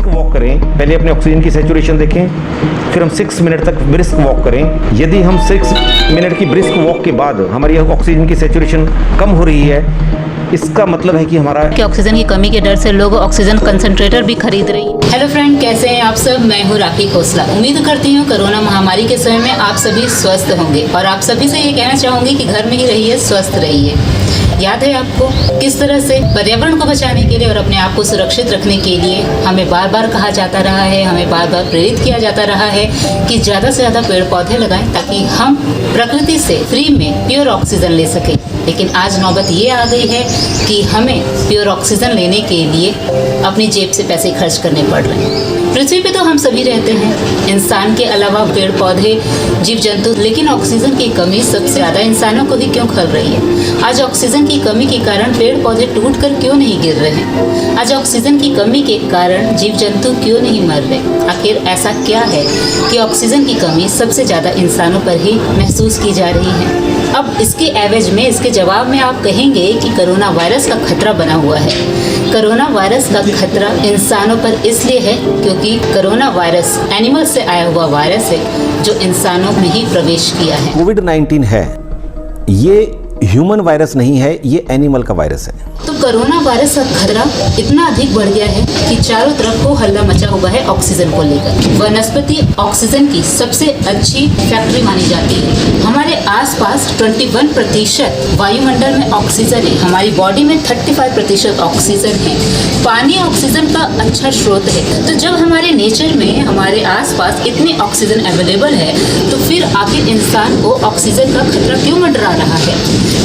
Brisk walk करें, पहले अपने ऑक्सीजन की सैचुरेशन देखें, फिर हम 6 मिनट तक ब्रिस्क वॉक करें। यदि हम 6 मिनट की ब्रिस्क वॉक के बाद हमारी ऑक्सीजन की सैचुरेशन कम हो रही है, इसका मतलब है कि हमारा कि ऑक्सीजन की कमी के डर से लोग ऑक्सीजन कंसंट्रेटर भी खरीद रही हैं। हेलो फ्रेंड, कैसे हैं आप सब? मैं हूँ राखी खोसला। उम्मीद करती हूँ कोरोना महामारी के समय में आप सभी स्वस्थ होंगे और आप सभी से ये कहना चाहूँगी कि घर में ही रहिए, स्वस्थ रहिए। याद है आपको किस तरह से पर्यावरण को बचाने के लिए और अपने आप को सुरक्षित रखने के लिए हमें बार बार कहा जाता रहा है, हमें बार बार प्रेरित किया जाता रहा है कि ज़्यादा से ज़्यादा पेड़ पौधे लगाएं ताकि हम प्रकृति से फ्री में प्योर ऑक्सीजन ले सकें। लेकिन आज नौबत ये आ गई है कि हमें प्योर ऑक्सीजन लेने के लिए अपनी जेब से पैसे खर्च करने पड़ रहे हैं। पृथ्वी पे तो हम सभी रहते हैं, इंसान के अलावा पेड़ पौधे, जीव जंतु, लेकिन ऑक्सीजन की कमी सबसे ज़्यादा इंसानों को ही क्यों खल रही है? आज ऑक्सीजन की कमी के कारण पेड़ पौधे टूट कर क्यों नहीं गिर रहे हैं? आज ऑक्सीजन की कमी के कारण जीव जंतु क्यों नहीं मर रहे? आखिर ऐसा क्या है कि ऑक्सीजन की कमी सबसे ज़्यादा इंसानों पर ही महसूस की जा रही है? अब इसके एवज में, इसके जवाब में आप कहेंगे कि कोरोना वायरस का खतरा बना हुआ है। कोरोना वायरस का खतरा इंसानों पर इसलिए है क्योंकि कोरोना वायरस एनिमल से आया हुआ वायरस है जो इंसानों में ही प्रवेश किया है। कोविड-19 है, ये ह्यूमन वायरस नहीं है, ये एनिमल का वायरस है। तो कोरोना वायरस का खतरा इतना अधिक बढ़ गया है कि चारों तरफ को हल्ला मचा हुआ है ऑक्सीजन को लेकर। वनस्पति ऑक्सीजन की सबसे अच्छी फैक्ट्री मानी जाती है। हमारे आसपास 21% वायुमंडल में ऑक्सीजन है, हमारी बॉडी में 35% ऑक्सीजन है। पानी ऑक्सीजन का अच्छा स्रोत है। तो जब हमारे नेचर में, हमारे आसपास इतनी ऑक्सीजन अवेलेबल है, तो फिर आखिर इंसान को ऑक्सीजन का खतरा क्यों मंडरा रहा है?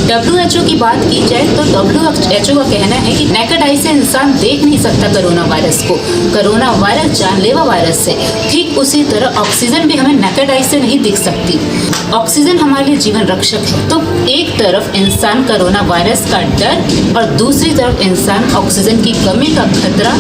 WHO की बात की जाए तो WHO का कहना है कि नेकेड आई से इंसान देख नहीं सकता कोरोना वायरस को। कोरोना वायरस जानलेवा वायरस है। ठीक उसी तरह ऑक्सीजन भी हमें नेकेड आई से नहीं दिख सकती। ऑक्सीजन हमारे लिए जीवन रक्षक है। तो एक तरफ इंसान कोरोना वायरस का डर और दूसरी तरफ इंसान ऑक्सीजन की कमी का खतरा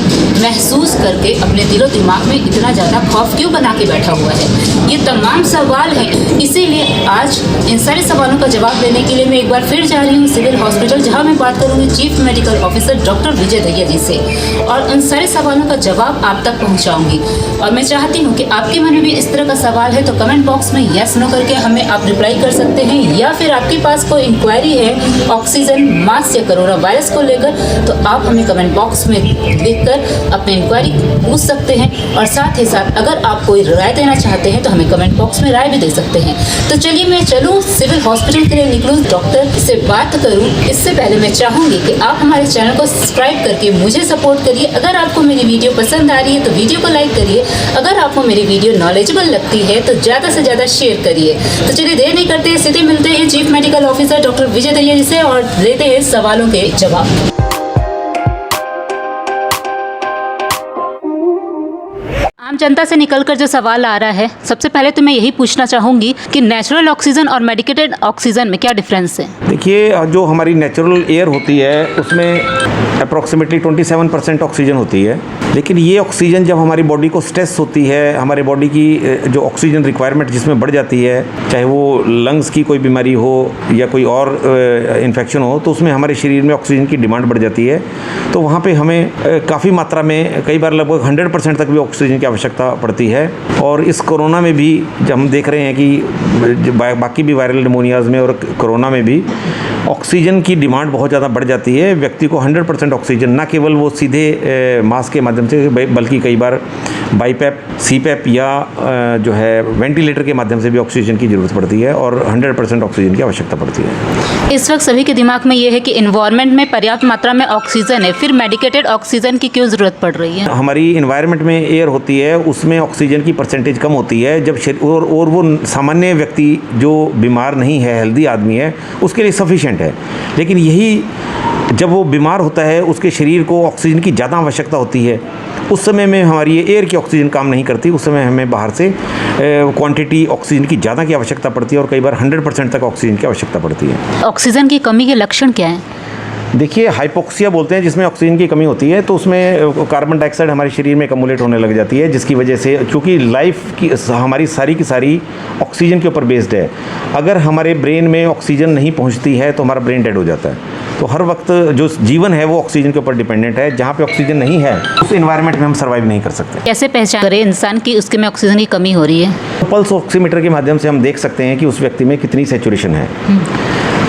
महसूस करके अपने दिलो दिमाग में इतना ज़्यादा खौफ क्यों बना के बैठा हुआ है? ये तमाम सवाल हैं। इसीलिए आज इन सारे सवालों का जवाब देने के लिए मैं एक बार फिर जा रही हूँ सिविल हॉस्पिटल, जहाँ मैं बात करूँगी chief medical officer doctor Vijay Dahiya जी से और उन सारे सवालों का जवाब आप तक पहुँचाऊँगी। और मैं चाहती हूँ कि आपके मन में भी इस तरह का सवाल है तो कमेंट बॉक्स में यस नो करके हमें आप रिप्लाई कर सकते हैं, या फिर आपके पास कोई इंक्वायरी है ऑक्सीजन मास्क या कोरोना वायरस को लेकर तो आप हमें कमेंट बॉक्स में लिखकर अपनी इंक्वायरी पूछ सकते हैं। और साथ ही साथ अगर आप कोई राय देना चाहते हैं तो हमें कमेंट बॉक्स में राय भी दे सकते हैं। तो चलिए मैं चलूँ सिविल हॉस्पिटल के लिए निकलूँ, डॉक्टर से बात करूँ। इससे पहले मैं चाहूँगी कि आप हमारे चैनल को सब्सक्राइब करके मुझे सपोर्ट करिए। अगर आपको मेरी वीडियो पसंद आ रही है तो वीडियो को लाइक करिए। अगर आपको मेरी वीडियो नॉलेजेबल लगती है तो ज़्यादा से ज़्यादा शेयर करिए। तो चलिए देर नहीं करते, सीधे मिलते हैं chief medical officer doctor Vijay Dahiya जी से और देते हैं सवालों के जवाब। आम जनता से निकलकर जो सवाल आ रहा है, सबसे पहले तो मैं यही पूछना चाहूँगी कि नेचुरल ऑक्सीजन और मेडिकेटेड ऑक्सीजन में क्या डिफरेंस है? देखिए, जो हमारी नेचुरल एयर होती है उसमें अप्रॉक्सीमेटली 27% ऑक्सीजन होती है, लेकिन ये ऑक्सीजन जब हमारी बॉडी को स्ट्रेस होती है, हमारे बॉडी की जो ऑक्सीजन रिक्वायरमेंट जिसमें बढ़ जाती है, चाहे वो लंग्स की कोई बीमारी हो या कोई और इन्फेक्शन हो, तो उसमें हमारे शरीर में ऑक्सीजन की डिमांड बढ़ जाती है। तो वहाँ पे हमें काफ़ी मात्रा में, कई बार लगभग 100% तक भी ऑक्सीजन की आवश्यकता पड़ती है। और इस कोरोना में भी जब हम देख रहे हैं कि बाकी भी वायरल निमोनियाज़ में और कोरोना में भी ऑक्सीजन की डिमांड बहुत ज़्यादा बढ़ जाती है। व्यक्ति को 100% ऑक्सीजन, ना केवल वो सीधे मास्क के माध्यम से, बल्कि कई बार बाईपैप, सीपैप या जो है वेंटिलेटर के माध्यम से भी ऑक्सीजन की ज़रूरत पड़ती है और 100% ऑक्सीजन की आवश्यकता पड़ती है। इस वक्त सभी के दिमाग में ये है कि इन्वायरमेंट में पर्याप्त मात्रा में ऑक्सीजन है, फिर मेडिकेटेड ऑक्सीजन की क्यों ज़रूरत पड़ रही है? हमारी इन्वायरमेंट में एयर होती है, उसमें ऑक्सीजन की परसेंटेज कम होती है। जब और वो सामान्य व्यक्ति जो बीमार नहीं है, हेल्दी आदमी है, उसके लिए सफिशिएंट है। लेकिन यही जब वो बीमार होता है, उसके शरीर को ऑक्सीजन की ज़्यादा आवश्यकता होती है, उस समय में हमारी ये एयर की ऑक्सीजन काम नहीं करती। उस समय हमें बाहर से क्वांटिटी ऑक्सीजन की ज़्यादा की आवश्यकता पड़ती है और कई बार 100% तक ऑक्सीजन की आवश्यकता पड़ती है। ऑक्सीजन की कमी के लक्षण क्या हैं? देखिए, हाइपोक्सिया बोलते हैं जिसमें ऑक्सीजन की कमी होती है, तो उसमें कार्बन डाइऑक्साइड हमारे शरीर में कम्युलेट होने लग जाती है, जिसकी वजह से, चूँकि लाइफ की हमारी सारी की सारी ऑक्सीजन के ऊपर बेस्ड है, अगर हमारे ब्रेन में ऑक्सीजन नहीं पहुँचती है तो हमारा ब्रेन डेड हो जाता है। तो हर वक्त जो जीवन है वो ऑक्सीजन के ऊपर डिपेंडेंट है। जहाँ पे ऑक्सीजन नहीं है उस एनवायरनमेंट में हम सर्वाइव नहीं कर सकते। कैसे पहचान करें इंसान की उसके में ऑक्सीजन की कमी हो रही है? पल्स ऑक्सीमीटर के माध्यम से हम देख सकते हैं कि उस व्यक्ति में कितनी सेचुरेशन है।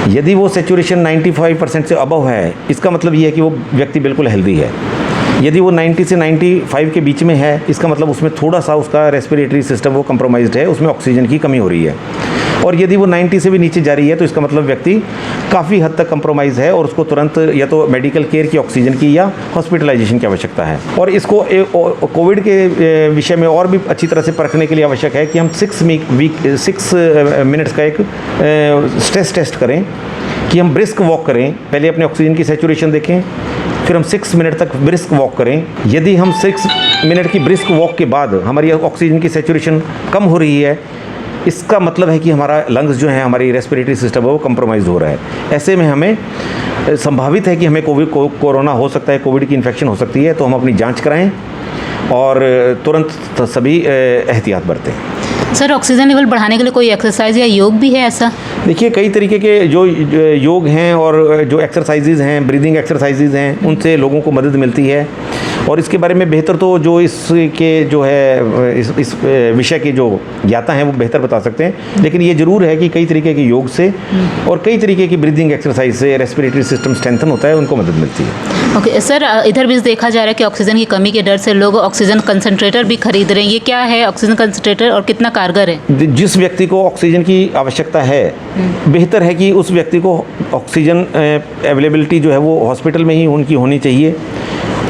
यदि वो सेचुरेशन 95% से अबव है, इसका मतलब ये है कि वो व्यक्ति बिल्कुल हेल्दी है। यदि वो 90 से 95 के बीच में है, इसका मतलब उसमें थोड़ा सा उसका रेस्पिरेटरी सिस्टम वो कंप्रोमाइज्ड है, उसमें ऑक्सीजन की कमी हो रही है। और यदि वो 90 से भी नीचे जा रही है तो इसका मतलब व्यक्ति काफ़ी हद तक कंप्रोमाइज़ है और उसको तुरंत या तो मेडिकल केयर की ऑक्सीजन की या हॉस्पिटलाइजेशन की आवश्यकता है। और इसको कोविड के विषय में और भी अच्छी तरह से परखने के लिए आवश्यक है कि हम 6 मिनट्स का एक स्ट्रेस टेस्ट करें कि हम ब्रिस्क वॉक करें। पहले अपने ऑक्सीजन की सेचुरेशन देखें, फिर हम 6 मिनट तक ब्रिस्क वॉक करें। यदि हम 6 मिनट की ब्रिस्क वॉक के बाद हमारी ऑक्सीजन की सेचुरेशन कम हो रही है, इसका मतलब है कि हमारा लंग्स जो है, हमारी रेस्पिरेटरी सिस्टम है वो कंप्रोमाइज़ हो रहा है। ऐसे में हमें संभावित है कि हमें कोरोना हो सकता है, कोविड की इन्फेक्शन हो सकती है। तो हम अपनी जांच कराएं और तुरंत सभी एहतियात बरतें। सर, ऑक्सीजन लेवल बढ़ाने के लिए कोई एक्सरसाइज या योग भी है ऐसा? देखिए, कई तरीके के जो योग हैं और जो एक्सरसाइजेज़ हैं, ब्रीदिंग एक्सरसाइजेज़ हैं, उनसे लोगों को मदद मिलती है। और इसके बारे में बेहतर तो जो इसके जो है इस विषय के जो ज्ञाता हैं वो बेहतर बता सकते हैं। लेकिन ये ज़रूर है कि कई तरीके के योग से और कई तरीके की ब्रीदिंग एक्सरसाइज से रेस्पिरेटरी सिस्टम स्ट्रेंथन होता है, उनको मदद मिलती है। ओके सर, इधर भी देखा जा रहा है कि ऑक्सीजन की कमी के डर से लोग ऑक्सीजन कंसंट्रेटर भी खरीद रहे हैं। ये क्या है ऑक्सीजन कंसंट्रेटर और कितना कारगर है? जिस व्यक्ति को ऑक्सीजन की आवश्यकता है, बेहतर है कि उस व्यक्ति को ऑक्सीजन अवेलेबिलिटी जो है वो हॉस्पिटल में ही उनकी होनी चाहिए।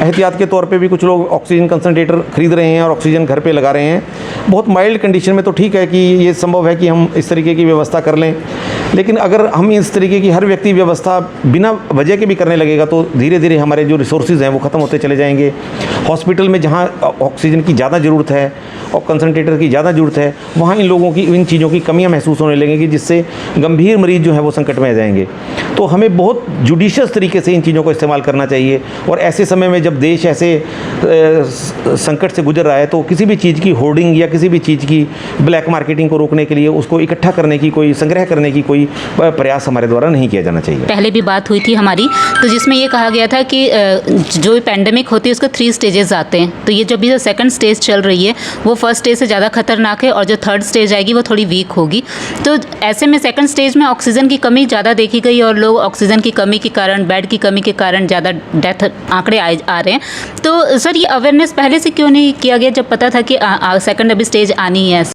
एहतियात के तौर पे भी कुछ लोग ऑक्सीजन कंसंट्रेटर खरीद रहे हैं और ऑक्सीजन घर पे लगा रहे हैं। बहुत माइल्ड कंडीशन में तो ठीक है कि ये संभव है कि हम इस तरीके की व्यवस्था कर लें। लेकिन अगर हम इस तरीके की हर व्यक्ति व्यवस्था बिना वजह के भी करने लगेगा तो धीरे धीरे हमारे जो रिसोर्सेज हैं वो ख़त्म होते चले जाएंगे। हॉस्पिटल में जहाँ ऑक्सीजन की ज़्यादा ज़रूरत है और कंसंट्रेटर की ज़्यादा ज़रूरत है, वहाँ इन लोगों की इन चीज़ों की कमियाँ महसूस होने लगेंगी, जिससे गंभीर मरीज़ जो है वो संकट में आ जाएंगे। तो हमें बहुत जुडिशियस तरीके से इन चीज़ों को इस्तेमाल करना चाहिए। और ऐसे समय में जब देश ऐसे संकट से गुजर रहा है तो किसी भी चीज़ की होर्डिंग या किसी भी चीज़ की ब्लैक मार्केटिंग को रोकने के लिए, उसको इकट्ठा करने की, कोई संग्रह करने की कोई प्रयास हमारे द्वारा नहीं किया जाना चाहिए। पहले भी बात हुई थी हमारी, तो जिसमें ये कहा गया था कि जो पैंडेमिक होती है उसके 3 स्टेजेस आते हैं। तो ये जो सेकंड स्टेज चल रही है वो फर्स्ट स्टेज से ज़्यादा खतरनाक है और जो थर्ड स्टेज आएगी वो थोड़ी वीक होगी। तो ऐसे में सेकंड स्टेज में ऑक्सीजन की कमी ज़्यादा देखी गई और लोग ऑक्सीजन की कमी के कारण, बेड की कमी के कारण ज़्यादा डेथ आंकड़े आ रहे हैं। तो सर, ये अवेयरनेस पहले से क्यों नहीं किया गया जब पता था कि सेकंड अभी स्टेज आनी है?